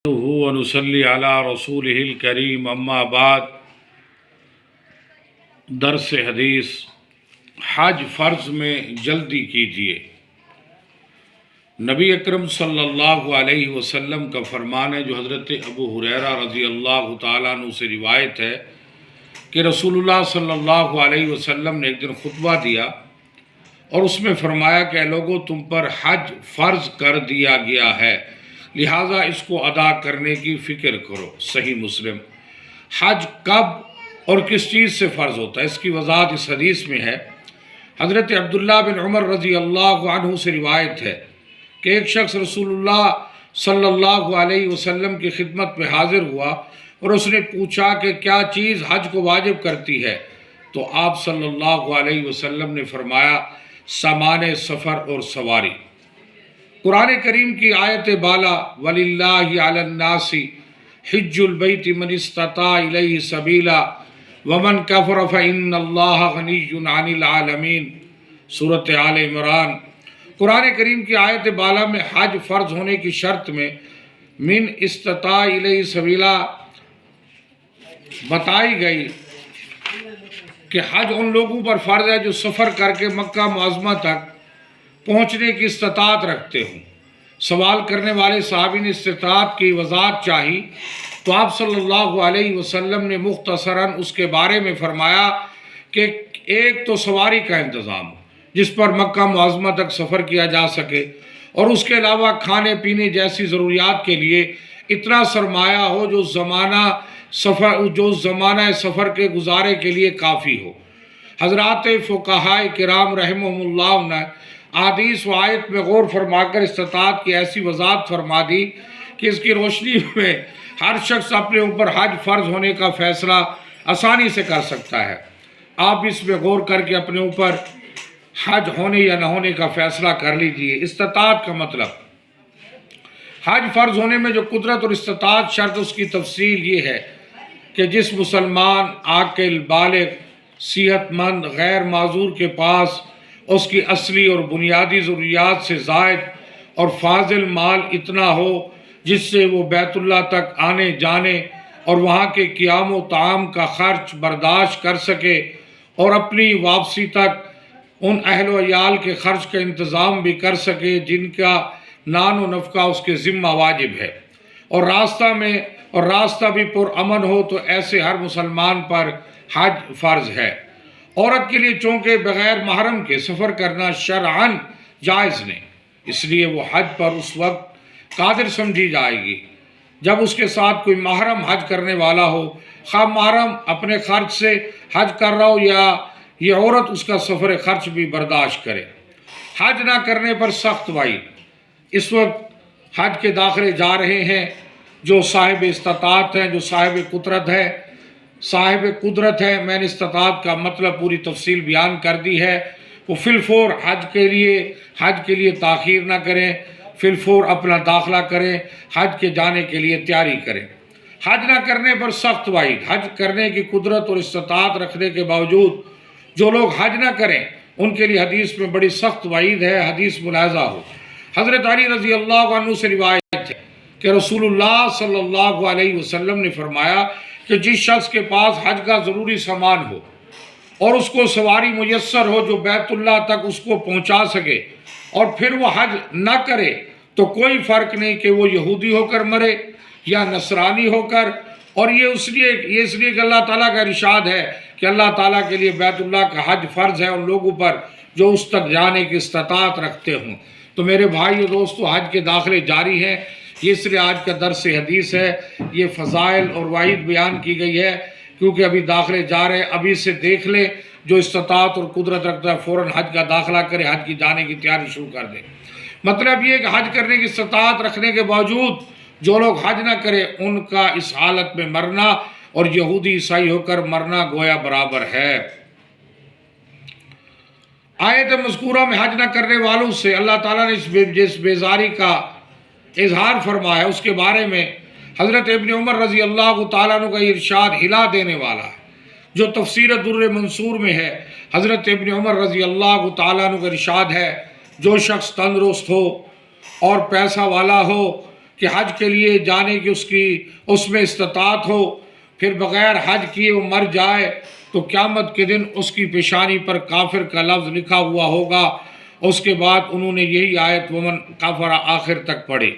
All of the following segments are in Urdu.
ونصلی علی رسولہ الکریم اما بعد درس حدیث حج فرض میں جلدی کیجیے۔ نبی اکرم صلی اللہ علیہ وسلم کا فرمان ہے جو حضرت ابو ہریرہ رضی اللہ تعالیٰ عنہ سے روایت ہے کہ رسول اللہ صلی اللہ علیہ وسلم نے ایک دن خطبہ دیا اور اس میں فرمایا کہ اے لوگو تم پر حج فرض کر دیا گیا ہے، لہٰذا اس کو ادا کرنے کی فکر کرو۔ صحیح مسلم۔ حج کب اور کس چیز سے فرض ہوتا ہے اس کی وضاحت اس حدیث میں ہے۔ حضرت عبداللہ بن عمر رضی اللہ عنہ سے روایت ہے کہ ایک شخص رسول اللہ صلی اللہ علیہ وسلم کی خدمت میں حاضر ہوا اور اس نے پوچھا کہ کیا چیز حج کو واجب کرتی ہے، تو آپ صلی اللہ علیہ وسلم نے فرمایا سامان سفر اور سواری۔ قرآن کریم کی آیت بالا وَلِلَّهِ عَلَى النَّاسِ حِجُّ الْبَيْتِ مَنِ اسْتَطَاعَ إِلَيْهِ سَبِيلًا وَمَنْ كَفَرَ فَإِنَّ اللَّهَ غَنِيٌّ عَنِ الْعَالَمِينَ۔ سورۃ آل عمران۔ قرآن کریم کی آیت بالا میں حج فرض ہونے کی شرط میں من استطاع الیہ سبیلا بتائی گئی کہ حج ان لوگوں پر فرض ہے جو سفر کر کے مکہ معظمہ تک پہنچنے کی استطاعت رکھتے ہوں۔ سوال کرنے والے صحابی نے استطاعت کی وضاحت چاہی تو آپ صلی اللہ علیہ وسلم نے مختصراً اس کے بارے میں فرمایا کہ ایک تو سواری کا انتظام ہو جس پر مکہ معظمہ تک سفر کیا جا سکے، اور اس کے علاوہ کھانے پینے جیسی ضروریات کے لیے اتنا سرمایہ ہو جو زمانہ سفر کے گزارے کے لیے کافی ہو۔ حضرات فقہاء کرام رحمہم اللہ نے احادیث و آیت میں غور فرما کر استطاعت کی ایسی وضاحت فرما دی کہ اس کی روشنی میں ہر شخص اپنے اوپر حج فرض ہونے کا فیصلہ آسانی سے کر سکتا ہے۔ آپ اس میں غور کر کے اپنے اوپر حج ہونے یا نہ ہونے کا فیصلہ کر لیجئے۔ استطاعت کا مطلب حج فرض ہونے میں جو قدرت اور استطاعت شرط اس کی تفصیل یہ ہے کہ جس مسلمان عاقل بالغ صحت مند غیر معذور کے پاس اس کی اصلی اور بنیادی ضروریات سے زائد اور فاضل مال اتنا ہو جس سے وہ بیت اللہ تک آنے جانے اور وہاں کے قیام و طعام کا خرچ برداشت کر سکے اور اپنی واپسی تک ان اہل و عیال کے خرچ کا انتظام بھی کر سکے جن کا نان و نفقہ اس کے ذمہ واجب ہے، اور راستہ بھی پرامن ہو، تو ایسے ہر مسلمان پر حج فرض ہے۔ عورت کے لیے چونکہ بغیر محرم کے سفر کرنا شرعاً جائز نہیں، اس لیے وہ حج پر اس وقت قادر سمجھی جائے گی جب اس کے ساتھ کوئی محرم حج کرنے والا ہو، خواہ محرم اپنے خرچ سے حج کر رہا ہو یا یہ عورت اس کا سفر خرچ بھی برداشت کرے۔ حج نہ کرنے پر سخت وعید۔ اس وقت حج کے داخلے جا رہے ہیں جو صاحب استطاعت ہیں، جو صاحب قدرت ہے۔ میں نے استطاعت کا مطلب پوری تفصیل بیان کر دی ہے۔ وہ فی الفور حج کے لیے تاخیر نہ کریں، فی الفور اپنا داخلہ کریں، حج کے جانے کے لیے تیاری کریں۔ حج نہ کرنے پر سخت وعید۔ حج کرنے کی قدرت اور استطاعت رکھنے کے باوجود جو لوگ حج نہ کریں ان کے لیے حدیث میں بڑی سخت وعید ہے۔ حدیث ملاحظہ ہو۔ حضرت علی رضی اللہ عنہ سے روایت ہے کہ رسول اللہ صلی اللہ علیہ وسلم نے فرمایا کہ جس شخص کے پاس حج کا ضروری سامان ہو اور اس کو سواری میسر ہو جو بیت اللہ تک اس کو پہنچا سکے اور پھر وہ حج نہ کرے تو کوئی فرق نہیں کہ وہ یہودی ہو کر مرے یا نصرانی ہو کر، اور یہ اس لیے کہ اللہ تعالیٰ کا ارشاد ہے کہ اللہ تعالیٰ کے لیے بیت اللہ کا حج فرض ہے ان لوگوں پر جو اس تک جانے کی استطاعت رکھتے ہوں۔ تو میرے بھائی اور دوستو، حج کے داخلے جاری ہیں، یہ اس لیے آج کا درس حدیث ہے۔ یہ فضائل اور وعید بیان کی گئی ہے کیونکہ ابھی داخلے جا رہے ہیں، ابھی سے دیکھ لیں جو استطاعت اور قدرت رکھتا ہے فوراً حج کا داخلہ کرے، حج کی جانے کی تیاری شروع کر دے۔ مطلب یہ کہ حج کرنے کی استطاعت رکھنے کے باوجود جو لوگ حج نہ کرے ان کا اس حالت میں مرنا اور یہودی عیسائی ہو کر مرنا گویا برابر ہے۔ آیت مذکورہ میں حج نہ کرنے والوں سے اللہ تعالیٰ نے جس بیزاری کا اظہار فرمایا اس کے بارے میں حضرت ابن عمر رضی اللہ تعالیٰ عنہ کا ارشاد ہلا دینے والا ہے جو تفسیر در منصور میں ہے۔ حضرت ابن عمر رضی اللہ تعالیٰ عنہ کا ارشاد ہے جو شخص تندرست ہو اور پیسہ والا ہو کہ حج کے لیے جانے کی اس میں استطاعت ہو، پھر بغیر حج کیے وہ مر جائے تو قیامت کے دن اس کی پیشانی پر کافر کا لفظ لکھا ہوا ہوگا۔ اس کے بعد انہوں نے یہی آیت ومن کفر آخر تک پڑھی۔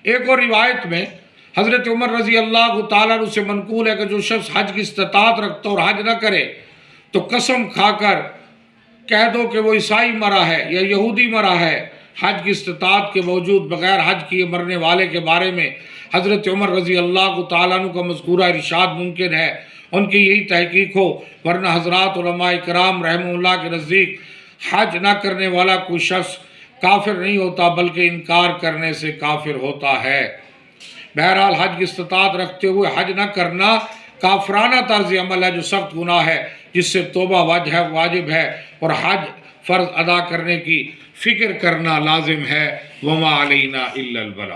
ایک اور روایت میں حضرت عمر رضی اللہ تعالیٰ عنہ سے منقول ہے کہ جو شخص حج کی استطاعت رکھتا اور حج نہ کرے تو قسم کھا کر کہہ دو کہ وہ عیسائی مرا ہے یا یہودی مرا ہے۔ حج کی استطاعت کے باوجود بغیر حج کیے مرنے والے کے بارے میں حضرت عمر رضی اللہ تعالیٰ عنہ کا مذکورہ ارشاد ممکن ہے، ان کی یہی تحقیق ہو، ورنہ حضرات علماء کرام رحمہ اللہ کے نزدیک حج نہ کرنے والا کوئی شخص کافر نہیں ہوتا بلکہ انکار کرنے سے کافر ہوتا ہے۔ بہرحال حج کی استطاعت رکھتے ہوئے حج نہ کرنا کافرانہ طرز عمل ہے جو سخت گناہ ہے، جس سے توبہ واجب ہے اور حج فرض ادا کرنے کی فکر کرنا لازم ہے۔ وما علینا الا البلاغ۔